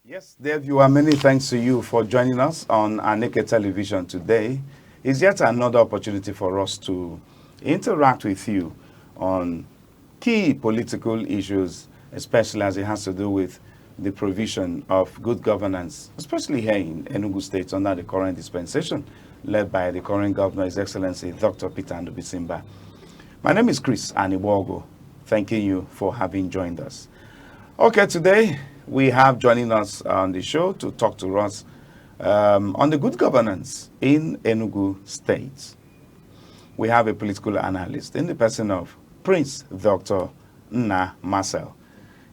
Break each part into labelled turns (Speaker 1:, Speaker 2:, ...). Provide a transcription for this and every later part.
Speaker 1: Yes, dear viewer, many thanks to you for joining us on Aneke television today. It's yet another opportunity for us to interact with you on key political issues, especially as it has to do with the provision of good governance, especially here in Enugu State under the current dispensation led by the current governor, His Excellency Dr. Peter Ndubisimba. My name is Chris Aniwogo, thanking you for having joined us. Okay, today we have joining us on the show to talk to us on the good governance in Enugu State. We have a political analyst in the person of Prince Dr. Nna Marcel.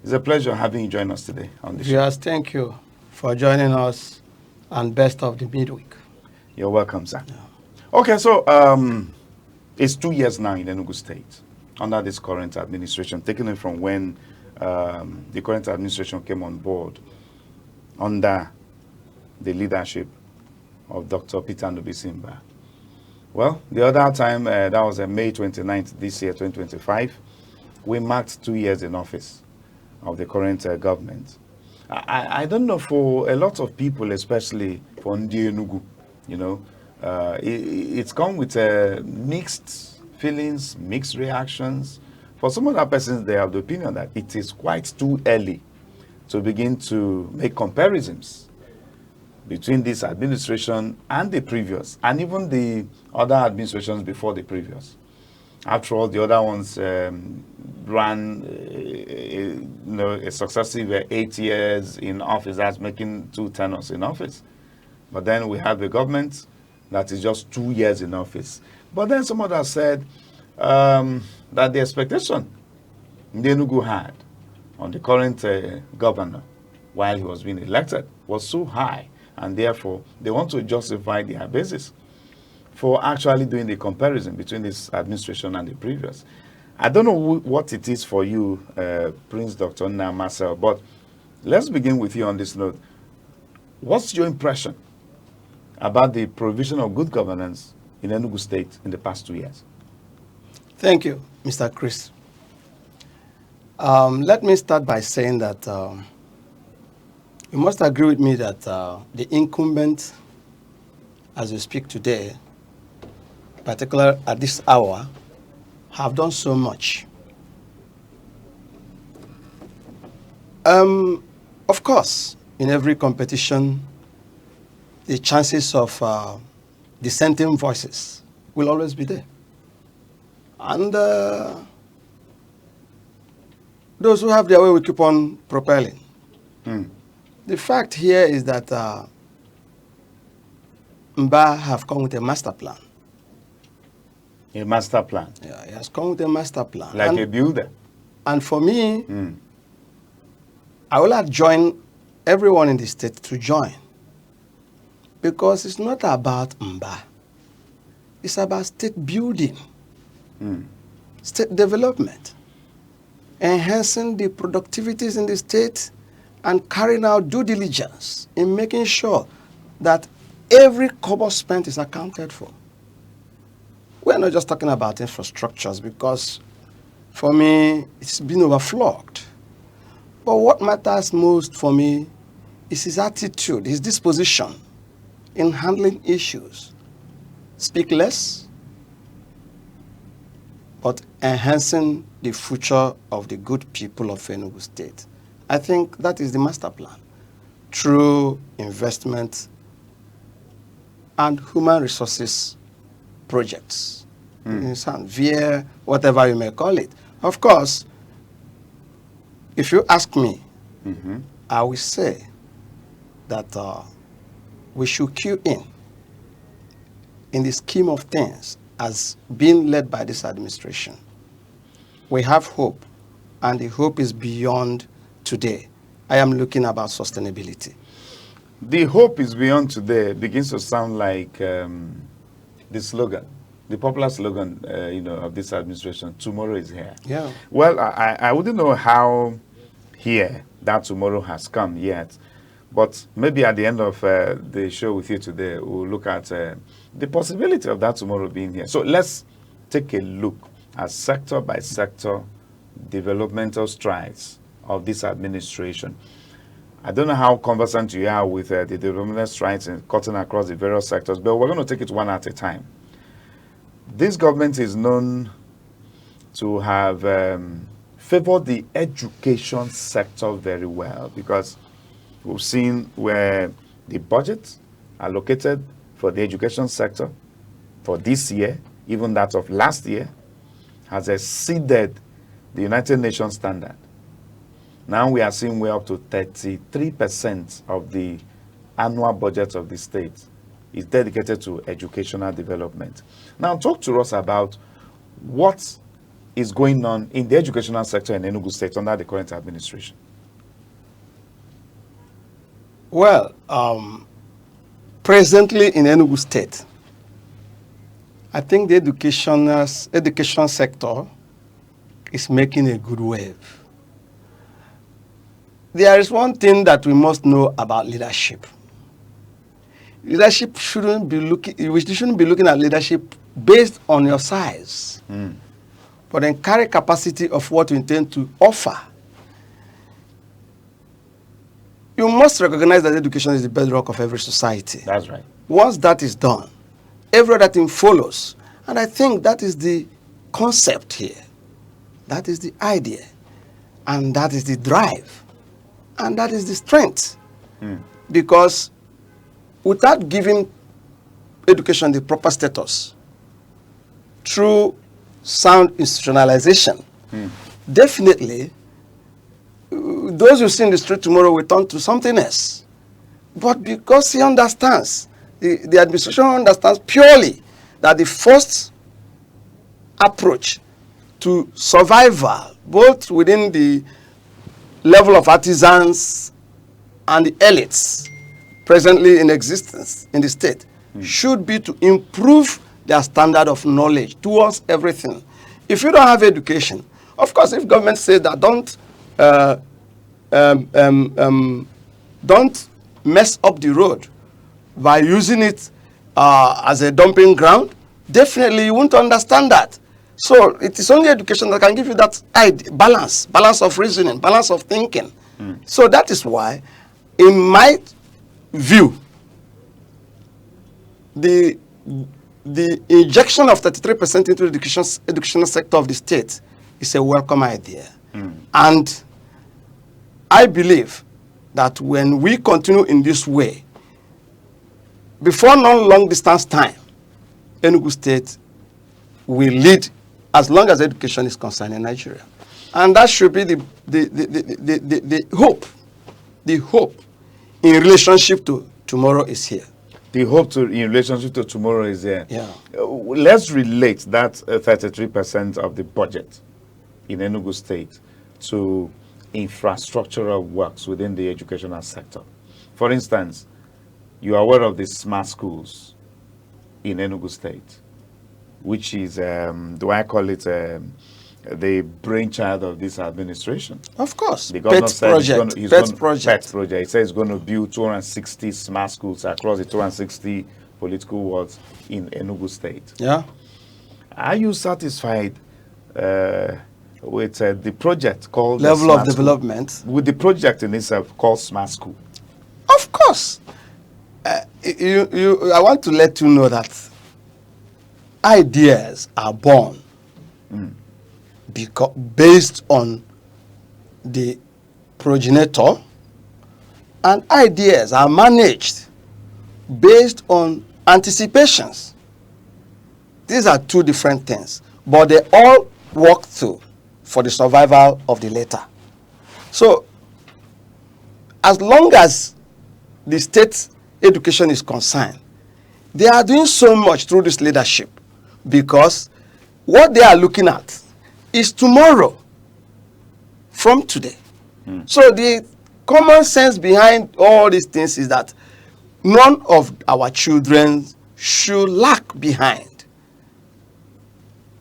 Speaker 1: It's a pleasure having you join us today on the show.
Speaker 2: Yes, thank you for joining us and best of the midweek.
Speaker 1: You're welcome, sir. Yeah. Okay, so it's 2 years now in Enugu State under this current administration, taking it from when the current administration came on board under the leadership of Dr. Peter Ndubisimba. Well, the other time, that was May 29th this year, 2025, we marked 2 years in office of the current government. I don't know, for a lot of people, especially for Ndi Enugu, you know, it's come with mixed feelings, mixed reactions. For some other persons, they have the opinion that it is quite too early to begin to make comparisons between this administration and the previous, and even the other administrations before the previous. After all, the other ones ran a successive 8 years in office. That's making 2 tenures in office. But then we have a government that is just 2 years in office. But then some others said that the expectation Enugu had on the current governor while he was being elected was so high, and therefore they want to justify their basis for actually doing the comparison between this administration and the previous. I don't know what it is for you, Prince Dr. Nna Marcel, but let's begin with you on this note. What's your impression about the provision of good governance in Enugu State in the past 2 years?
Speaker 2: Thank you, Mr. Chris. Let me start by saying that you must agree with me that the incumbent, as we speak today, particularly at this hour, have done so much. Of course, in every competition, the chances of dissenting voices will always be there. And those who have their way will keep on propelling. The fact here is that Mba have come with a master plan.
Speaker 1: A master plan?
Speaker 2: Yeah, he has come with a master plan.
Speaker 1: Like a builder?
Speaker 2: And for me, I will adjoin everyone in the state to join. Because it's not about Mba. It's about state building, state development, enhancing the productivities in the state, and carrying out due diligence in making sure that every kobo spent is accounted for. We're not just talking about infrastructures, because for me, it's been overflowed. But what matters most for me is his attitude, his disposition in handling issues. Speak less, but enhancing the future of the good people of Enugu State. I think that is the master plan. Through investment and human resources projects, via whatever you may call it. Of course, if you ask me, I will say that we should cue in the scheme of things as being led by this administration. We have hope, and the hope is beyond today. I am looking about sustainability.
Speaker 1: The hope is beyond today begins to sound like the slogan, the popular slogan, of this administration, tomorrow is here.
Speaker 2: Yeah.
Speaker 1: Well, I wouldn't know how here that tomorrow has come yet, but maybe at the end of the show with you today, we'll look at the possibility of that tomorrow being here. So let's take a look at sector by sector developmental strides of this administration. I don't know how conversant you are with the development strides in cutting across the various sectors, but we're going to take it one at a time. This government is known to have favored the education sector very well, because we've seen where the budget allocated for the education sector for this year, even that of last year, has exceeded the United Nations standard. Now we are seeing we're up to 33% of the annual budget of the state is dedicated to educational development. Now talk to us about what is going on in the educational sector in Enugu State under the current administration.
Speaker 2: Well, presently in Enugu State, I think the education sector is making a good wave. There is one thing that we must know about leadership. Leadership shouldn't be looking at leadership based on your size, but then carry capacity of what you intend to offer. You must recognize that education is the bedrock of every society.
Speaker 1: That's right.
Speaker 2: Once that is done, every other thing follows. And I think that is the concept here. That is the idea. And that is the drive. And that is the strength. Because without giving education the proper status, through sound institutionalization, definitely those you see in the street tomorrow will turn to something else. But because he understands, the administration understands purely that the first approach to survival, both within the level of artisans and the elites presently in existence in the state, should be to improve their standard of knowledge towards everything. If you don't have education, of course, if government says that don't mess up the road by using it as a dumping ground, definitely you won't understand that. So it is only education that can give you that balance of reasoning, balance of thinking. So that is why, in my view, the injection of 33% into the educational sector of the state is a welcome idea. And I believe that when we continue in this way, before long distance time, Enugu State will lead as long as education is concerned in Nigeria. And that should be the hope. The hope in relationship to tomorrow is here.
Speaker 1: The hope in relationship to tomorrow is there.
Speaker 2: Yeah.
Speaker 1: Let's relate that 33% of the budget in Enugu State to infrastructural works within the educational sector. For instance, you are aware of the smart schools in Enugu State, which is, do I call it the brainchild of this administration?
Speaker 2: Of course.
Speaker 1: The governor
Speaker 2: PET
Speaker 1: said
Speaker 2: project. PET project.
Speaker 1: He says he's going to build 260 smart schools across the 260 political wards in Enugu State.
Speaker 2: Yeah.
Speaker 1: Are you satisfied with the project called
Speaker 2: level of development?
Speaker 1: With the project in itself called Smart School?
Speaker 2: Of course. I want to let you know that ideas are born based on the progenitor, and ideas are managed based on anticipations. These are two different things, but they all work for the survival of the latter. So, as long as the state education is concerned, they are doing so much through this leadership, because what they are looking at is tomorrow from today. So the common sense behind all these things is that none of our children should lag behind,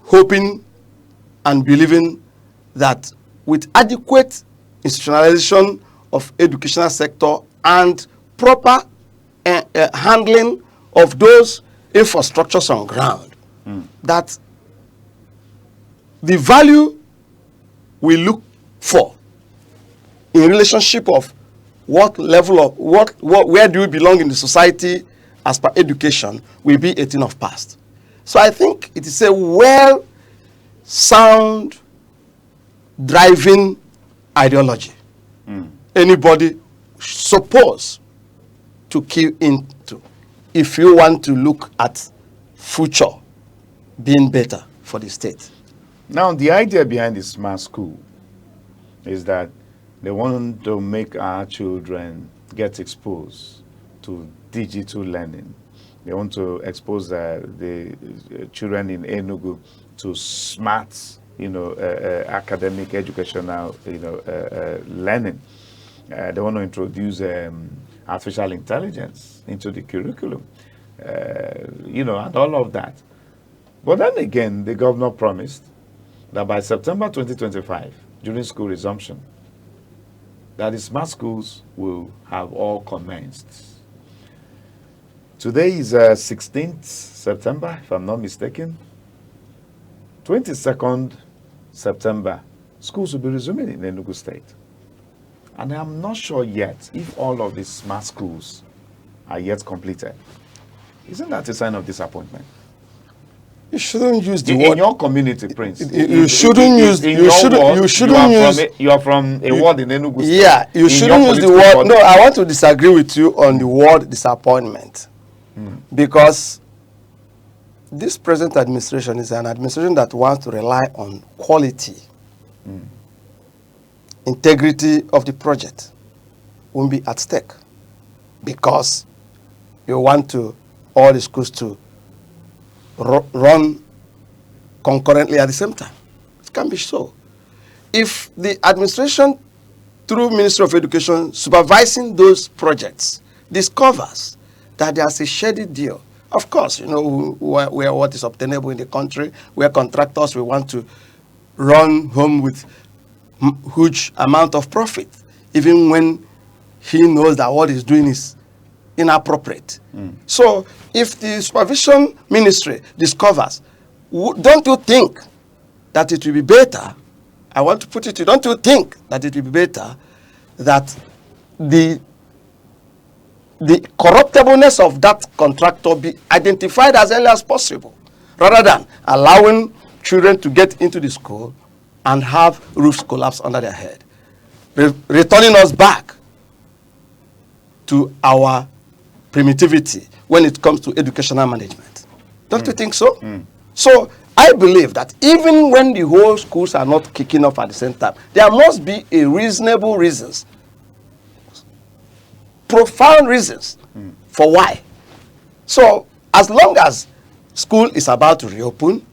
Speaker 2: hoping and believing that with adequate institutionalization of educational sector and proper handling of those infrastructures on ground, that the value we look for in relationship of what level of where do you belong in the society as per education will be a thing of past. So I think it is a well sound driving ideology. Anybody supposed to key into if you want to look at future being better for the state.
Speaker 1: Now, the idea behind the smart school is that they want to make our children get exposed to digital learning. They want to expose the children in Enugu to smart, academic, educational, learning. They want to introduce artificial intelligence into the curriculum, and all of that. But then again, the governor promised that by September 2025, during school resumption, that the smart schools will have all commenced. Today is 16th September, if I'm not mistaken. 22nd September, schools will be resuming in Enugu State. And I'm not sure yet if all of these smart schools are yet completed. Isn't that a sign of disappointment?
Speaker 2: You shouldn't use the
Speaker 1: in
Speaker 2: word.
Speaker 1: your community, Prince.
Speaker 2: You shouldn't use. You shouldn't use.
Speaker 1: You are from a ward in Enugu State.
Speaker 2: Yeah, you shouldn't use the word. No, I want to disagree with you on the word disappointment, because this present administration is an administration that wants to rely on quality. Integrity of the project won't be at stake because you want to all the schools to run concurrently at the same time. It can be so. If the administration, through Ministry of Education, supervising those projects, discovers that there's a shady deal, of course, where what is obtainable in the country, where contractors will want to run home with huge amount of profit, even when he knows that what he's doing is inappropriate. So if the supervision ministry discovers, don't you think that it will be better, I want to put it to, don't you think that it will be better that the corruptibleness of that contractor be identified as early as possible, rather than allowing children to get into the school and have roofs collapse under their head, returning us back to our primitivity when it comes to educational management. Don't you think so? So I believe that even when the whole schools are not kicking off at the same time, there must be a reasonable reasons, profound reasons for why. So as long as school is about to reopen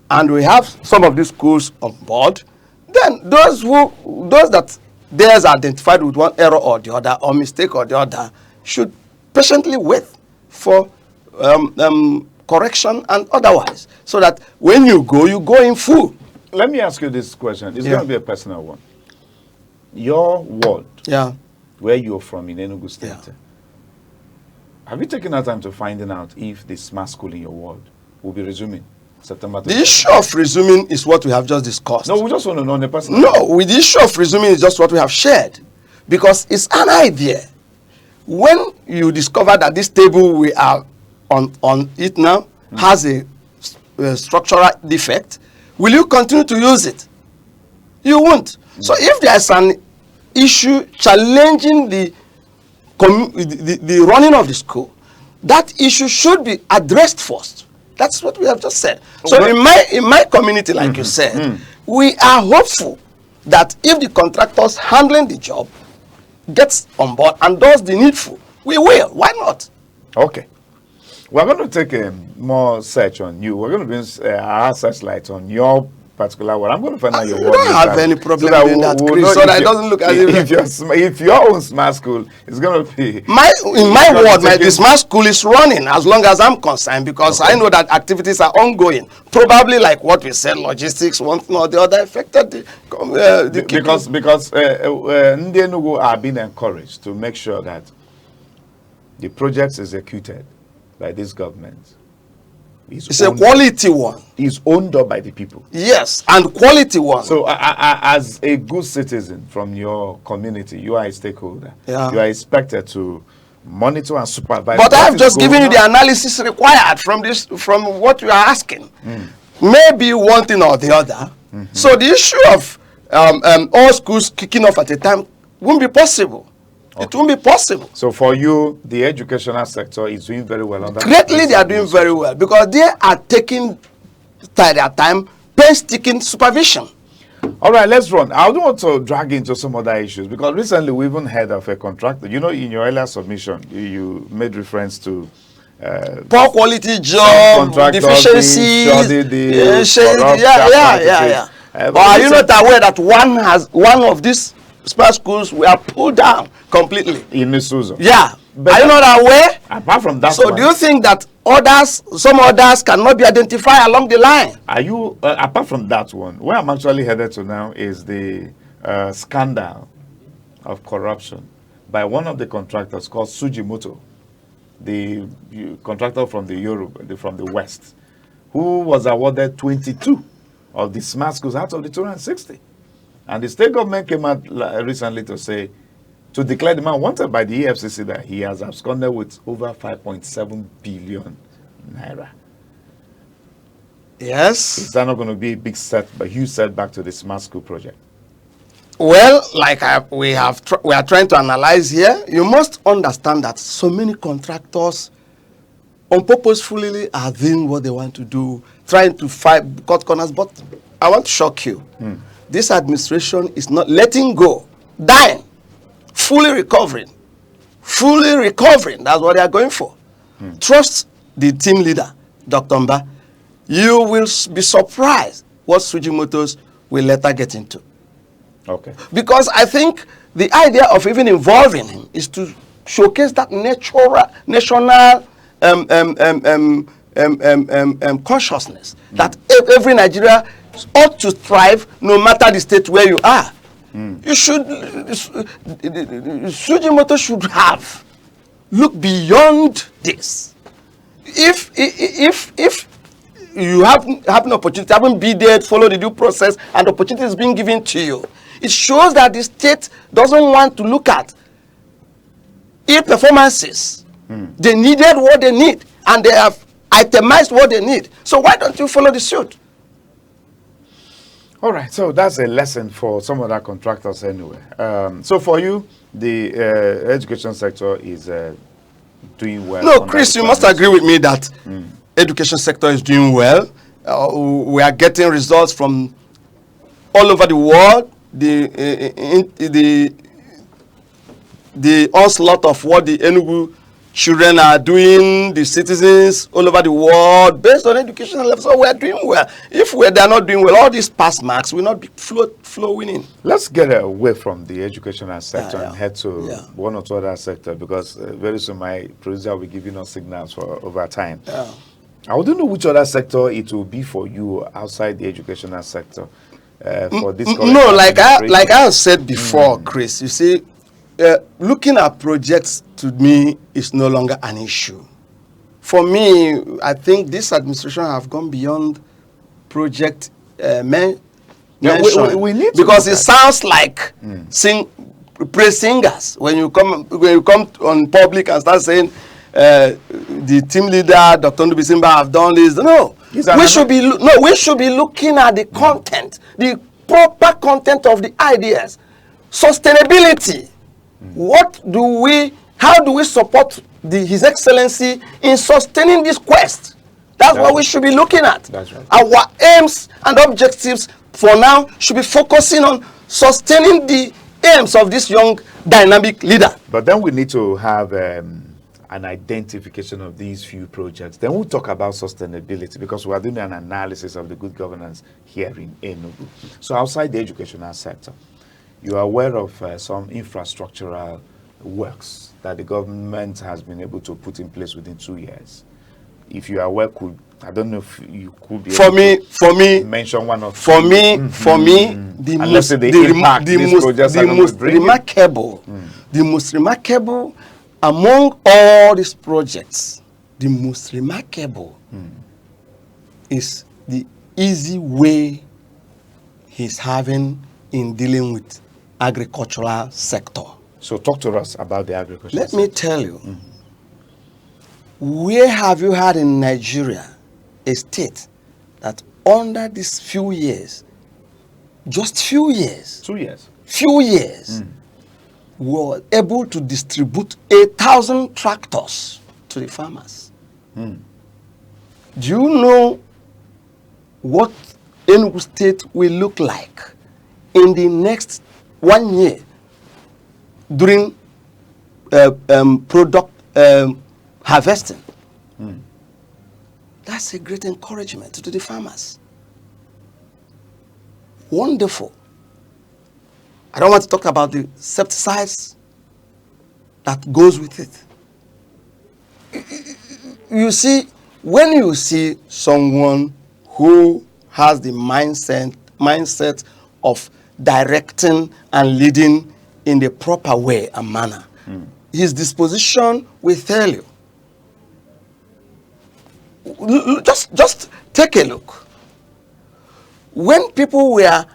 Speaker 2: and we have some of these schools on board, then those that theirs are identified with one error or the other, or mistake or the other, should patiently wait for correction and otherwise, so that when you go in full.
Speaker 1: Let me ask you this question. It's going to be a personal one. Your ward, where you're from in Enugu State, have you taken that time to finding out if the smart school in your ward will be resuming September 20th?
Speaker 2: The issue of resuming is what we have just discussed.
Speaker 1: No, we just want to know on the personal.
Speaker 2: No, with the issue of resuming is just what we have shared, because it's an idea. When you discover that this table we are on it now has a structural defect, will you continue to use it? You won't. So if there's an issue challenging the running of the school, that issue should be addressed first. That's what we have just said. So in my community, like you said, we are hopeful that if the contractors handling the job gets on board and does the needful, we will. Why not?
Speaker 1: Okay. We're going to take more search on you. We're going to bring our searchlight on your particular one. I'm going to find out your word.
Speaker 2: I don't have any problem doing that, Chris, so that it doesn't look as
Speaker 1: if your own smart school is going to be...
Speaker 2: in my ward, the smart school is running as long as I'm concerned, because I know that activities are ongoing. Probably like what we said, logistics, one thing or the other affected
Speaker 1: because Ndi Enugu are being encouraged to make sure that the projects executed by this government
Speaker 2: It's a quality one.
Speaker 1: It's owned up by the people.
Speaker 2: Yes, and quality one.
Speaker 1: So as a good citizen from your community, you are a stakeholder.
Speaker 2: Yeah.
Speaker 1: You are expected to monitor and supervise.
Speaker 2: But I have just given you
Speaker 1: on.
Speaker 2: the analysis required from what you are asking. Maybe one thing or the other. So the issue of all schools kicking off at a time won't be possible. Okay. It won't be possible.
Speaker 1: So for you, the educational sector is doing very well.
Speaker 2: Greatly, they are doing very well because they are taking their time, painstaking supervision.
Speaker 1: All right, let's run. I don't want to drag into some other issues because recently we even heard of a contractor. You know, in your earlier submission, you made reference to
Speaker 2: poor quality job, deficiencies, yeah. But are you not aware that one of these smart schools were pulled down completely?
Speaker 1: In Isuzu.
Speaker 2: Yeah. But are you not aware?
Speaker 1: Apart from that,
Speaker 2: so do you think that some others cannot be identified along the line?
Speaker 1: Are you apart from that one? Where I'm actually headed to now is the scandal of corruption by one of the contractors called Sujimoto, the contractor from from the West, who was awarded 22 of the smart schools out of the 260. And the state government came out recently to declare the man wanted by the EFCC that he has absconded with over 5.7 billion naira.
Speaker 2: Yes.
Speaker 1: Is that not going to be a huge setback to the smart school project?
Speaker 2: Well, like we are trying to analyze here, you must understand that so many contractors unpurposefully are doing what they want to do, trying to cut corners. But I want to shock you. This administration is not letting go, dying, fully recovering. That's what they are going for. Trust the team leader, Dr. Mba. You will be surprised what Sujimotos will later get into.
Speaker 1: Okay. Because
Speaker 2: I think the idea of even involving him is to showcase that national consciousness that every Nigeria ought to thrive no matter the state where you are. You should, Sujimoto should have looked beyond this. If you have an opportunity, haven't been there, follow the due process, and opportunity is being given to you, it shows that the state doesn't want to look at ill performances. They needed what they need, and they have itemized what they need. So why don't you follow the suit?
Speaker 1: All right, so that's a lesson for some of our contractors anyway. So for you, the education sector is doing well.
Speaker 2: No, Chris, you must agree with me that education sector is doing well. We are getting results from all over the world. The onslaught of what the Enugu children are doing, the citizens all over the world, based on educational level. So we are doing well. If they are not doing well, all these pass marks will not be flowing in.
Speaker 1: Let's get away from the educational sector and head to one or two other sectors, because very soon my producer will be giving us signals for over time. I don't know which other sector it will be for you outside the educational sector. For this
Speaker 2: no, like I have said before, Chris, you see, looking at projects to me is no longer an issue. For me, I think this administration have gone beyond project mention,
Speaker 1: we need to,
Speaker 2: because it sounds like praise singers when you come on public and start saying the team leader, Dr. Ndubisimba, have done this. No, we should be looking at the content, the proper content of the ideas, sustainability. How do we support His Excellency in sustaining this quest? That's what we should be looking at.
Speaker 1: That's right.
Speaker 2: Our aims and objectives for now should be focusing on sustaining the aims of this young dynamic leader.
Speaker 1: But then we need to have an identification of these few projects. Then we'll talk about sustainability, because we are doing an analysis of the good governance here in Enugu. So outside the educational sector, you are aware of some infrastructural works that the government has been able to put in place within 2 years. If you are aware, I don't know if you could be
Speaker 2: for me
Speaker 1: mention one of
Speaker 2: for me the most remarkable among all these projects, the most remarkable is the easy way he's having in dealing with agricultural sector.
Speaker 1: So talk to us about the agriculture.
Speaker 2: Let me tell you, where have you had in Nigeria a state that under these few years, just few years,
Speaker 1: 2 years,
Speaker 2: were able to distribute 1,000 tractors to the farmers? Do you know what Enugu State will look like in the next 1 year during product harvesting? That's a great encouragement to the farmers. Wonderful. I don't want to talk about the insecticides that goes with it. You see, when you see someone who has the mindset of directing and leading in the proper way and manner, his disposition will tell you. Just take a look. When people were,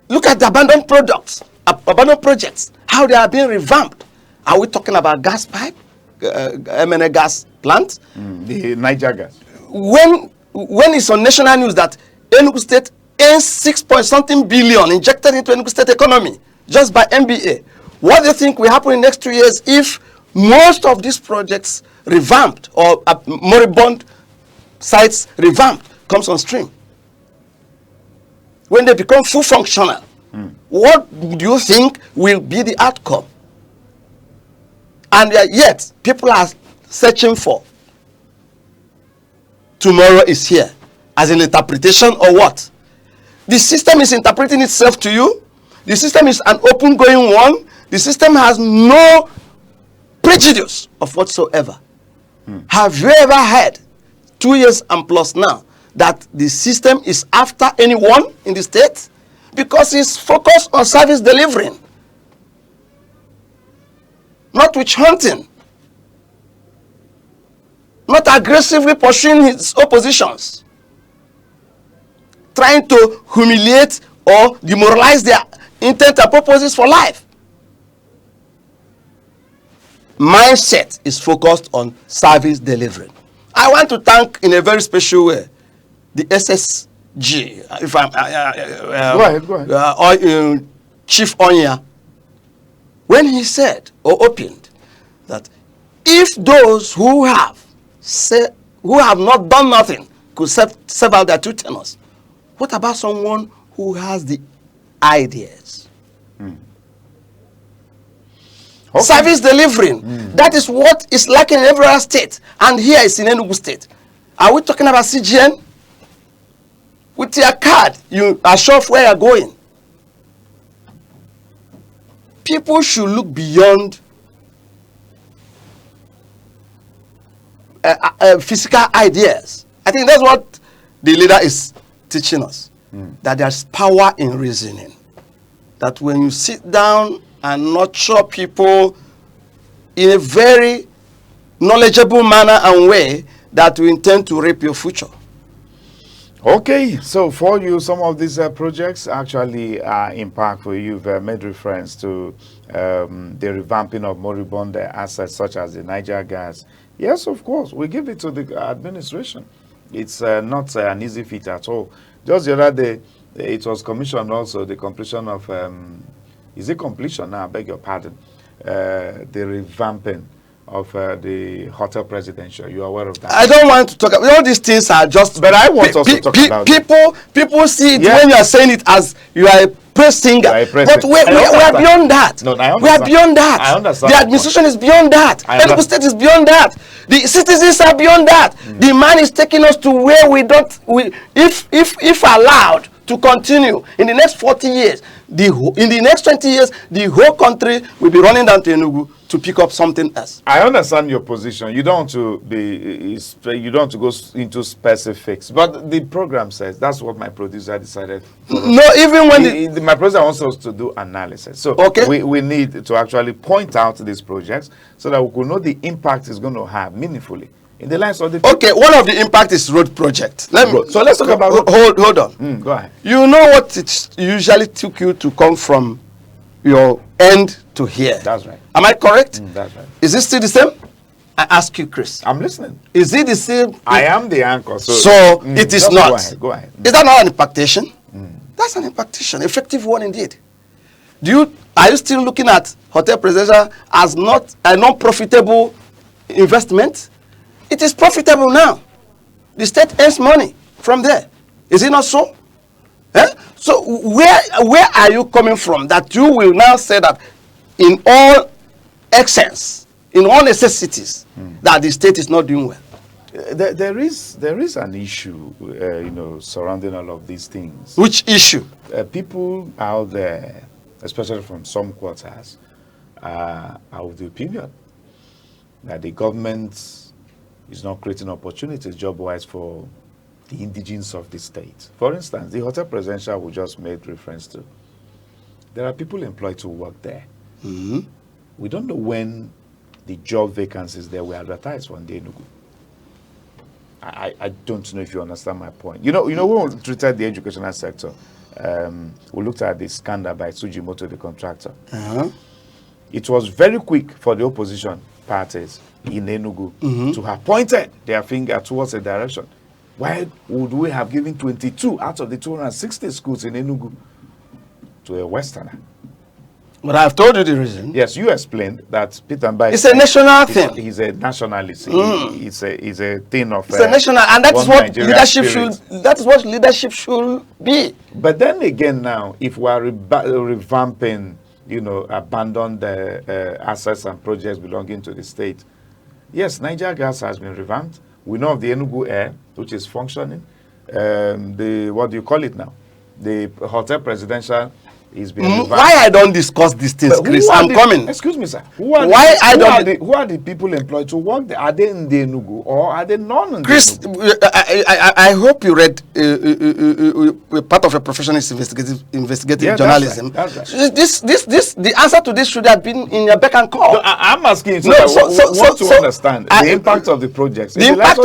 Speaker 2: look at the abandoned products, abandoned projects, how they are being revamped. Are we talking about gas pipe, MNA gas plant?
Speaker 1: the Niger gas.
Speaker 2: When it's on national news that Enugu State earns 6-point-something billion injected into Enugu State economy just by MBA, what do you think will happen in the next 2 years if most of these projects revamped or moribund sites revamped comes on stream? When they become full functional, what do you think will be the outcome? And yet, people are searching for tomorrow is here as an interpretation or what? The system is interpreting itself to you. The system is an open going one. The system has no prejudice of whatsoever. Have you ever heard 2 years and plus now that the system is after anyone in the state? Because it's focused on service delivering, not witch hunting, not aggressively pursuing his oppositions, trying to humiliate or demoralize their intent and purposes for life. Mindset is focused on service delivery. I want to thank in a very special way the SSG, if I'm
Speaker 1: go ahead.
Speaker 2: Chief Onya, when he said or opened that if those who have not done nothing could serve out their 2 tenors, what about someone who has the ideas?
Speaker 1: Okay.
Speaker 2: Service delivering. That is what is lacking in every other state. And here is in Enugu State. Are we talking about CGN? With your card, you are sure of where you're going. People should look beyond physical ideas. I think that's what the leader is teaching us. That there's power in reasoning. That when you sit down and nurture people in a very knowledgeable manner and way, that we intend to reap your future.
Speaker 1: Okay, so for you, some of these projects actually are impactful. You've made reference to the revamping of moribund assets such as the Niger gas. Yes, of course, we give it to the administration. It's not an easy feat at all. Just the other day, it was commissioned also, the completion of, is it completion now? I beg your pardon. The revamping of the Hotel Presidential. You are aware of that?
Speaker 2: I don't want to talk about all these things are just.
Speaker 1: But I want us to talk about
Speaker 2: people see it when you are saying it as you are a praise singer. But we are beyond that.
Speaker 1: No, I understand.
Speaker 2: We are beyond that.
Speaker 1: I understand.
Speaker 2: The administration is beyond that. Enugu State is beyond that. The citizens are beyond that. The man is taking us to where we don't. If allowed to continue in the next 40 years, in the next 20 years, the whole country will be running down to Enugu to pick up something else. I
Speaker 1: understand your position. You don't want to be, you don't want to go into specifics, but the program says that's what my producer decided.
Speaker 2: No, even when
Speaker 1: my producer wants us to do analysis, so we need to actually point out these projects so that we could know the impact it's going to have meaningfully in the lives of the people.
Speaker 2: Okay, one of the impact is road project.
Speaker 1: So let's talk about road.
Speaker 2: Hold on.
Speaker 1: Go ahead.
Speaker 2: You know what it usually took you to come from your end to here.
Speaker 1: That's right.
Speaker 2: Am I correct?
Speaker 1: That's right.
Speaker 2: Is it still the same? I ask you, Chris.
Speaker 1: I'm listening.
Speaker 2: Is it the same?
Speaker 1: I am the anchor.
Speaker 2: So it is not.
Speaker 1: Go ahead. Go ahead.
Speaker 2: Is that not an impactation? That's an impactation, effective one indeed. Are you still looking at hotel presidential as not a non-profitable investment? It is profitable now. The state earns money from there. Is it not so? So where are you coming from that you will now say that in all excess, in all necessities, that the state is not doing well?
Speaker 1: There is an issue, surrounding all of these things.
Speaker 2: Which issue?
Speaker 1: People out there, especially from some quarters, are of the opinion that the government is not creating opportunities job-wise for the indigenes of the state. For instance, the hotel presidential we just made reference to, there are people employed to work there. We don't know when the job vacancies there were advertised on the Enugu. I don't know if you understand my point. You know when we treated the educational sector, we looked at the scandal by Sujimoto, the contractor. It was very quick for the opposition parties in Enugu to have pointed their finger towards a direction. Why would we have given 22 out of the 260 schools in Enugu to a Westerner?
Speaker 2: But I've told you the reason.
Speaker 1: Yes, you explained that Peter Mbai.
Speaker 2: It's a national thing.
Speaker 1: He's a nationalist. It's a thing of.
Speaker 2: It's a national, and that is what
Speaker 1: Nigeria
Speaker 2: leadership
Speaker 1: spirit.
Speaker 2: should. That is what leadership should be.
Speaker 1: But then again, now, if we are revamping, abandon the assets and projects belonging to the state, yes, Niger Gas has been revamped. We know of the Enugu Air, which is functioning. What do you call it now? The hotel presidential is being revamped.
Speaker 2: Why I don't discuss these things, Chris? I'm coming.
Speaker 1: Excuse me, sir. Who
Speaker 2: Who
Speaker 1: are the people employed to work there? Are they in the Enugu or are they not in the
Speaker 2: Chris,
Speaker 1: Enugu?
Speaker 2: I hope you read part of your profession is investigative journalism.
Speaker 1: That's right.
Speaker 2: The answer to this should have been in your beck and call.
Speaker 1: No, I'm asking you to understand the impact of the projects.
Speaker 2: The impact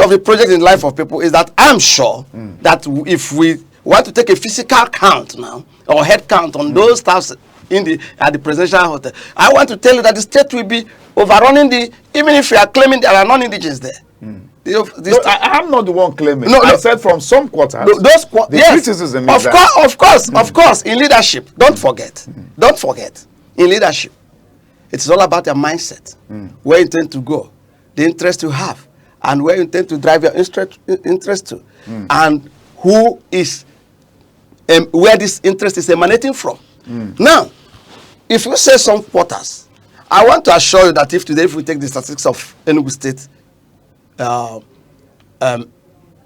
Speaker 2: of the project in the life of people is that I'm sure that if we want to take a physical count now or head count on those staffs at the presidential hotel, I want to tell you that the state will be overrunning even if you are claiming there are non-indigenous there.
Speaker 1: I'm not the one claiming. I said from some quarters. Criticism is
Speaker 2: of course, in leadership, don't forget, in leadership, it's all about your mindset, where you intend to go, the interest you have, and where you intend to drive your interest to, and who is where this interest is emanating from. Now, if you say some quarters, I want to assure you that if we take the statistics of Enugu State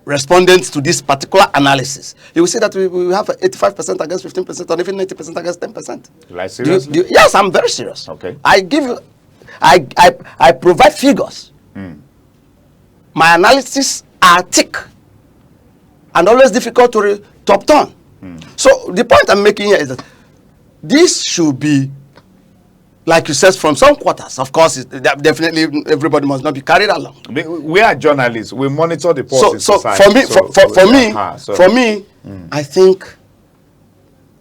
Speaker 2: respondents to this particular analysis, you will see that we have 85% against 15%, or even 90% against 10%.
Speaker 1: Like seriously?
Speaker 2: Yes, I'm very serious.
Speaker 1: Okay.
Speaker 2: I provide figures. My analysis are thick and always difficult to obtain. So the point I'm making here is that this should be, like you said, from some quarters. Of course, definitely everybody must not be carried along.
Speaker 1: We are journalists. We monitor the pulse
Speaker 2: so
Speaker 1: in society.
Speaker 2: For me, I think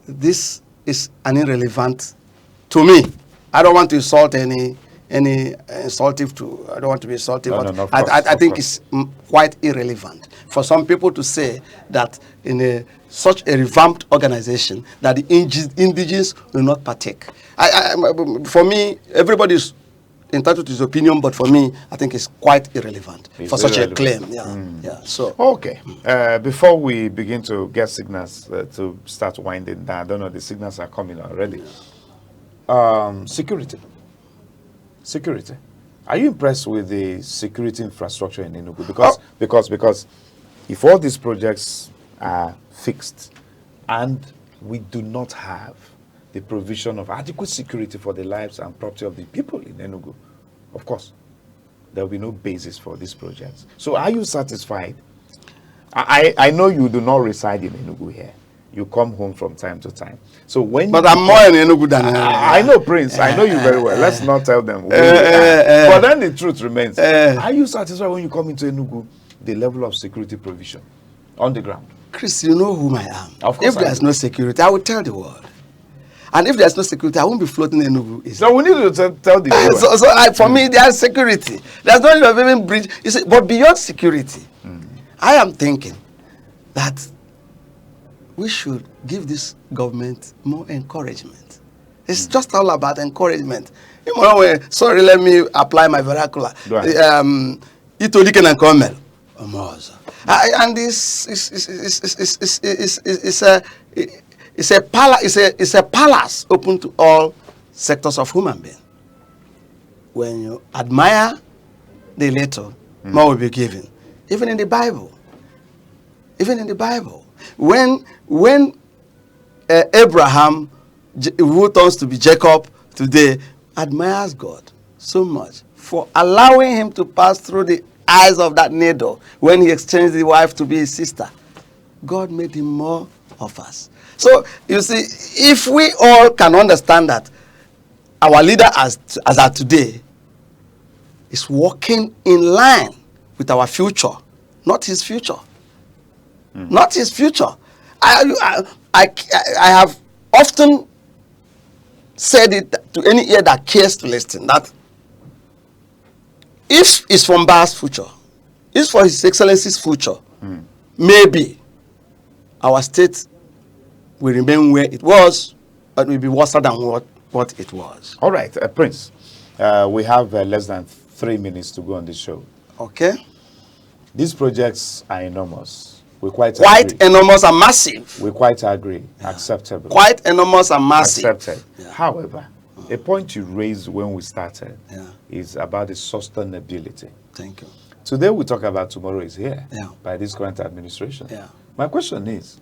Speaker 2: this is an irrelevant to me. I don't want to insult any insultive to. I don't want to be insultive, but I think it's quite irrelevant for some people to say that in such a revamped organization that the indigenous will not partake. For me, everybody's entitled to his opinion, but for me, I think it's quite irrelevant for such a claim. Yeah. So
Speaker 1: okay. Before we begin to get signals to start winding down, I don't know, the signals are coming already. Security. Are you impressed with the security infrastructure in Enugu? Because if all these projects are fixed and we do not have the provision of adequate security for the lives and property of the people in Enugu, of course, there will be no basis for these projects. So are you satisfied? I know you do not reside in Enugu here. you come home from time to time. So when
Speaker 2: But
Speaker 1: you
Speaker 2: I'm more in Enugu than
Speaker 1: I know, Prince. I know you very well. Let's not tell them. But then the truth remains. Are you satisfied when you come into Enugu, the level of security provision on the ground?
Speaker 2: Chris, you know whom I am.
Speaker 1: Of course
Speaker 2: If there's no security, I will tell the world. And if there's no security, I won't be floating in Enugu.
Speaker 1: So we need to tell the viewers.
Speaker 2: For me, there's security. There's no need of even bridge. You see, but beyond security, I am thinking that we should give this government more encouragement. It's just all about encouragement. Sorry, let me apply my vernacular. Itolike na komel. And this is a palace open to all sectors of human being. When you admire the little, more will be given. Even in the Bible. When Abraham, who turns to be Jacob today, admires God so much for allowing him to pass through the eyes of that needle when he exchanged the wife to be his sister, God made him more of us. So, you see, if we all can understand that our leader as of today is walking in line with our future, not his future. Not his future. I have often said it to any ear that cares to listen, that if it's from Ba's future, if for His Excellency's future, maybe our state will remain where it was, but will be worse than what it was.
Speaker 1: All right, Prince, we have less than 3 minutes to go on this show.
Speaker 2: Okay.
Speaker 1: These projects are enormous. We quite agree.
Speaker 2: Enormous and massive.
Speaker 1: We quite agree. Yeah. Acceptable.
Speaker 2: Quite enormous and massive.
Speaker 1: Accepted. Yeah. However, a point you raised when we started is about the sustainability.
Speaker 2: Thank you.
Speaker 1: Today we talk about tomorrow is here by this current administration.
Speaker 2: Yeah.
Speaker 1: My question is,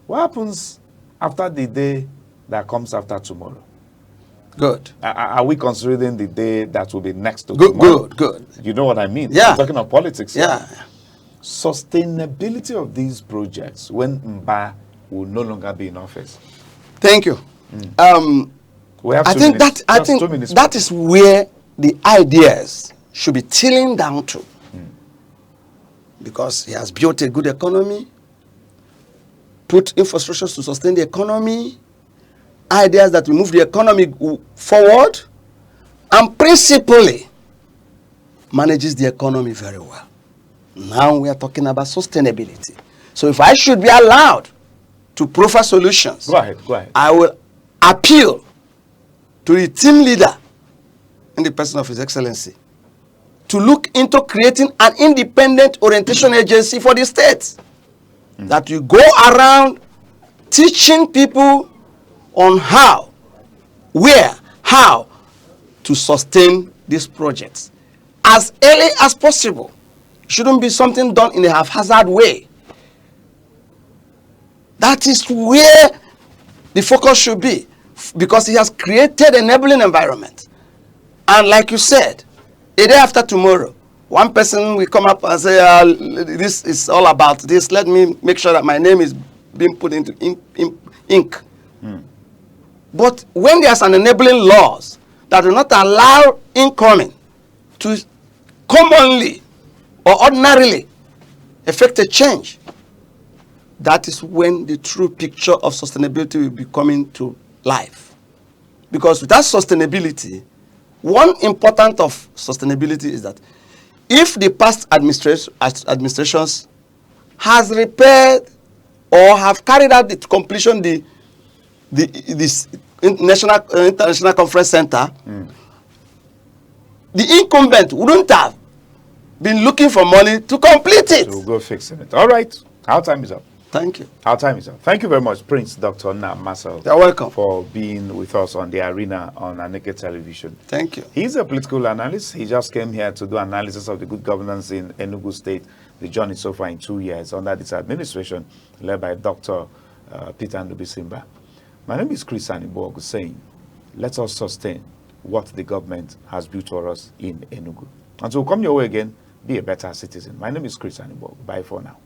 Speaker 1: what happens after the day that comes after tomorrow?
Speaker 2: Good.
Speaker 1: Are we considering the day that will be next to tomorrow?
Speaker 2: Good.
Speaker 1: You know what I mean?
Speaker 2: Yeah.
Speaker 1: I'm talking of politics.
Speaker 2: Yeah.
Speaker 1: Sustainability of these projects when Mba will no longer be in office.
Speaker 2: Thank you.
Speaker 1: We have
Speaker 2: I think that is where the ideas should be tilling down to. Because he has built a good economy, put infrastructures to sustain the economy, ideas that will move the economy forward, and principally manages the economy very well. Now we are talking about sustainability. So if I should be allowed to proffer solutions,
Speaker 1: go ahead.
Speaker 2: I will appeal to the team leader in the person of His Excellency to look into creating an independent orientation agency for the states that will go around teaching people on how to sustain these projects as early as possible. Shouldn't be something done in a haphazard way. That is where the focus should be, because he has created an enabling environment. And like you said, a day after tomorrow, one person will come up and say, this is all about this. Let me make sure that my name is being put into ink. But when there's an enabling laws that will not allow incoming to commonly or ordinarily effect a change, that is when the true picture of sustainability will be coming to life. Because without sustainability, one important of sustainability is that if the past administrations has repaired or have carried out the completion this international conference center, the incumbent wouldn't have been looking for money to complete it.
Speaker 1: So we'll go fix it. All right. Our time is up.
Speaker 2: Thank you.
Speaker 1: Our time is up. Thank you very much, Prince Dr. Marcel.
Speaker 2: You're welcome.
Speaker 1: For being with us on the arena on Aneke television.
Speaker 2: Thank you.
Speaker 1: He's a political analyst. He just came here to do analysis of the good governance in Enugu State, the journey so far in 2 years under this administration led by Dr. Peter Ndubisimba. My name is Chris Aniborg saying, let us sustain what the government has built for us in Enugu. Until we come your way again, be a better citizen. My name is Chris Aniborg. Bye for now.